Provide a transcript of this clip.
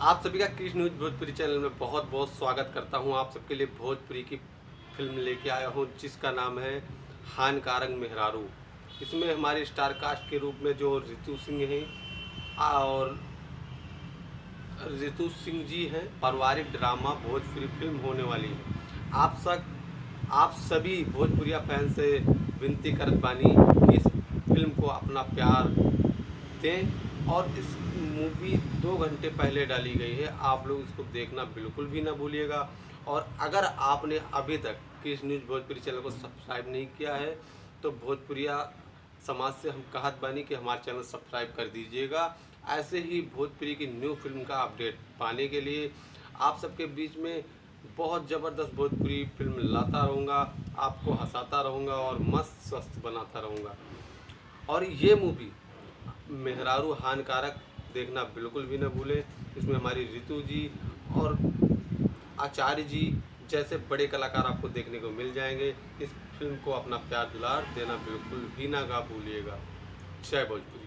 आप सभी का क्रिश न्यूज भोजपुरी चैनल में बहुत बहुत स्वागत करता हूं। आप सबके लिए भोजपुरी की फिल्म लेके आया हूं जिसका नाम है हानिकारक मेहरारू। इसमें हमारे स्टार कास्ट के रूप में जो रितु सिंह हैं और रितु सिंह जी हैं। पारिवारिक ड्रामा भोजपुरी फिल्म होने वाली है। आप सभी भोजपुरिया फैन से विनती करत बानी कि इस फिल्म को अपना प्यार दें और इस मूवी 2 घंटे पहले डाली गई है। आप लोग इसको देखना बिल्कुल भी ना भूलिएगा। और अगर आपने अभी तक क्रिश न्यूज भोजपुरी चैनल को सब्सक्राइब नहीं किया है तो भोजपुरिया समाज से हम कहत बानी कि हमारे चैनल सब्सक्राइब कर दीजिएगा। ऐसे ही भोजपुरी की न्यू फिल्म का अपडेट पाने के लिए आप सबके बीच में बहुत ज़बरदस्त भोजपुरी फिल्म लाता रहूँगा, आपको हंसाता रहूँगा और मस्त स्वस्थ बनाता रहूँगा। और ये मूवी मेहरारू हानिकारक देखना बिल्कुल भी न भूलें। इसमें हमारी रितु जी और आचार्य जी जैसे बड़े कलाकार आपको देखने को मिल जाएंगे। इस फिल्म को अपना प्यार दुलार देना बिल्कुल भी ना भूलिएगा। जय भोजपुरी।